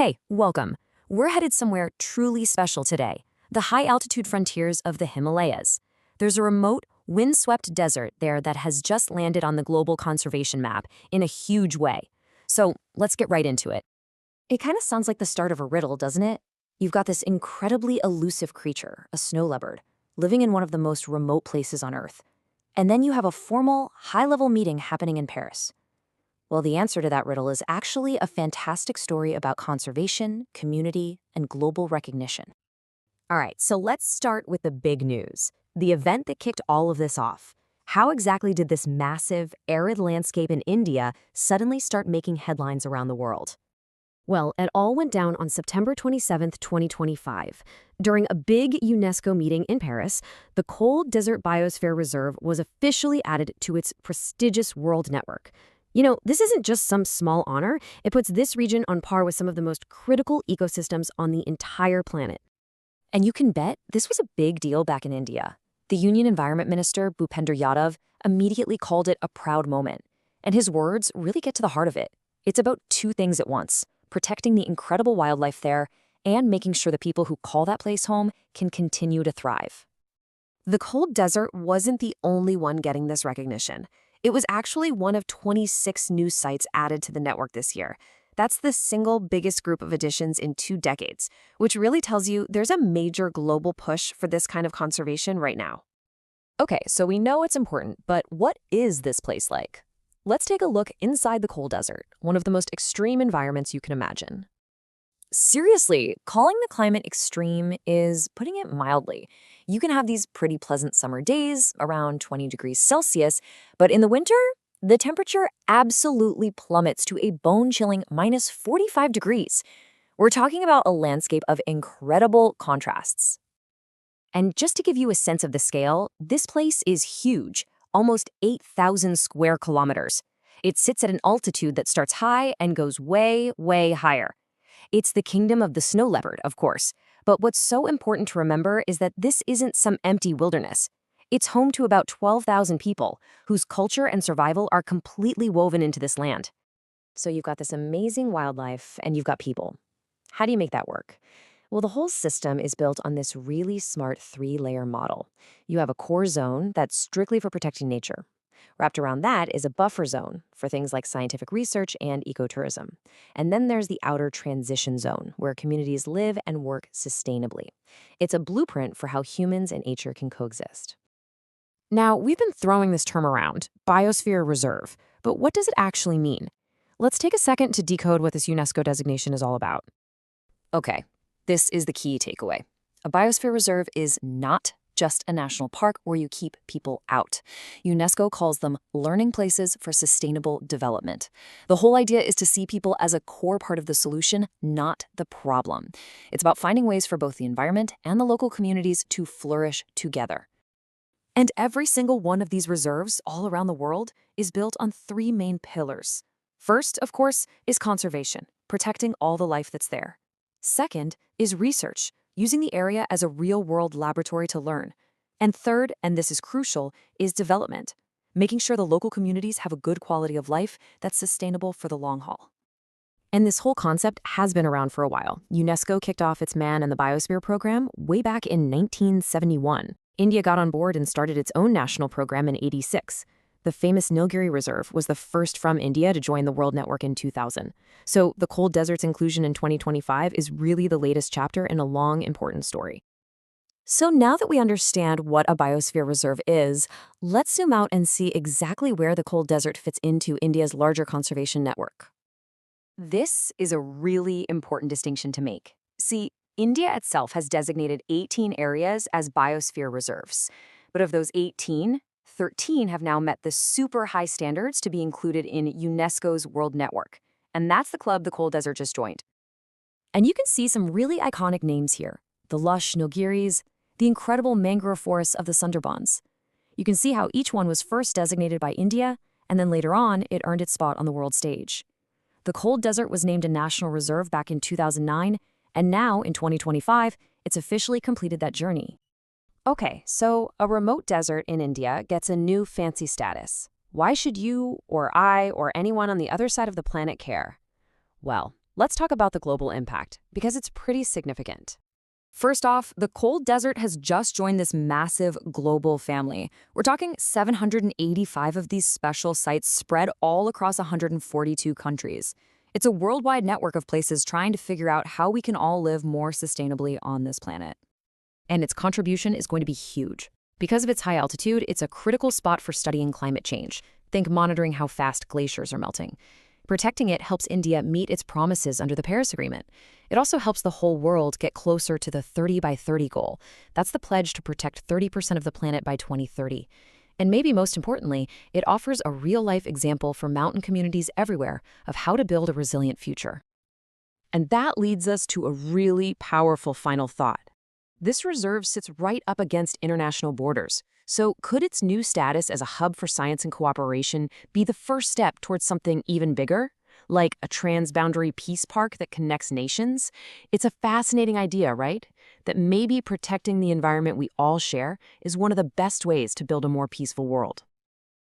Hey, welcome. We're headed somewhere truly special today, the high-altitude frontiers of the Himalayas. There's a remote, wind-swept desert there that has just landed on the global conservation map in a huge way. So let's get right into it. It kind of sounds like the start of a riddle, doesn't it? You've got this incredibly elusive creature, a snow leopard, living in one of the most remote places on Earth. And then you have a formal, high-level meeting happening in Paris. Well, the answer to that riddle is actually a fantastic story about conservation, community, and global recognition. All right, so let's start with the big news, the event that kicked all of this off. How exactly did this massive, arid landscape in India suddenly start making headlines around the world? Well, it all went down on September 27, 2025. During a big UNESCO meeting in Paris, the Cold Desert Biosphere Reserve was officially added to its prestigious world network. You know, this isn't just some small honor. It puts this region on par with some of the most critical ecosystems on the entire planet. And you can bet this was a big deal back in India. The Union Environment Minister, Bhupender Yadav, immediately called it a proud moment. And his words really get to the heart of it. It's about two things at once: protecting the incredible wildlife there and making sure the people who call that place home can continue to thrive. The cold desert wasn't the only one getting this recognition. It was actually one of 26 new sites added to the network this year. That's the single biggest group of additions in 2 decades, which really tells you there's a major global push for this kind of conservation right now. Okay, so we know it's important, but what is this place like? Let's take a look inside the cold desert, one of the most extreme environments you can imagine. Seriously, calling the climate extreme is putting it mildly. You can have these pretty pleasant summer days, around 20 degrees Celsius, but in the winter, the temperature absolutely plummets to a bone-chilling minus 45 degrees. We're talking about a landscape of incredible contrasts. And just to give you a sense of the scale, this place is huge, almost 8,000 square kilometers. It sits at an altitude that starts high and goes way, way higher. It's the kingdom of the snow leopard, of course. But what's so important to remember is that this isn't some empty wilderness. It's home to about 12,000 people, whose culture and survival are completely woven into this land. So you've got this amazing wildlife, and you've got people. How do you make that work? Well, the whole system is built on this really smart 3-layer model. You have a core zone that's strictly for protecting nature. Wrapped around that is a buffer zone for things like scientific research and ecotourism. And then there's the outer transition zone, where communities live and work sustainably. It's a blueprint for how humans and nature can coexist. Now, we've been throwing this term around, biosphere reserve, but what does it actually mean? Let's take a second to decode what this UNESCO designation is all about. Okay, this is the key takeaway. A biosphere reserve is not just a national park where you keep people out. UNESCO calls them learning places for sustainable development. The whole idea is to see people as a core part of the solution, not the problem. It's about finding ways for both the environment and the local communities to flourish together. And every single one of these reserves all around the world is built on 3 main pillars. First, of course, is conservation, protecting all the life that's there. Second is research, using the area as a real-world laboratory to learn. And third, and this is crucial, is development, making sure the local communities have a good quality of life that's sustainable for the long haul. And this whole concept has been around for a while. UNESCO kicked off its Man and the Biosphere program way back in 1971. India got on board and started its own national program in '86. The famous Nilgiri Reserve was the first from India to join the World Network in 2000. So the cold desert's inclusion in 2025 is really the latest chapter in a long, important story. So now that we understand what a biosphere reserve is, let's zoom out and see exactly where the cold desert fits into India's larger conservation network. This is a really important distinction to make. See, India itself has designated 18 areas as biosphere reserves. But of those 18, 13 have now met the super high standards to be included in UNESCO's World Network. And that's the club the cold desert just joined. And you can see some really iconic names here: the lush Nilgiris, the incredible mangrove forests of the Sundarbans. You can see how each one was first designated by India, and then later on, it earned its spot on the world stage. The cold desert was named a national reserve back in 2009, and now, in 2025, it's officially completed that journey. Okay, so a remote desert in India gets a new fancy status. Why should you, or I, or anyone on the other side of the planet care? Well, Let's talk about the global impact, because it's pretty significant. First off, the cold desert has just joined this massive global family. We're talking 785 of these special sites spread all across 142 countries. It's a worldwide network of places trying to figure out how we can all live more sustainably on this planet. And its contribution is going to be huge. Because of its high altitude, it's a critical spot for studying climate change. Think monitoring how fast glaciers are melting. Protecting it helps India meet its promises under the Paris Agreement. It also helps the whole world get closer to the 30 by 30 goal. That's the pledge to protect 30% of the planet by 2030. And maybe most importantly, it offers a real-life example for mountain communities everywhere of how to build a resilient future. And that leads us to a really powerful final thought. This reserve sits right up against international borders. So could its new status as a hub for science and cooperation be the first step towards something even bigger? Like a transboundary peace park that connects nations? It's a fascinating idea, right? That maybe protecting the environment we all share is one of the best ways to build a more peaceful world.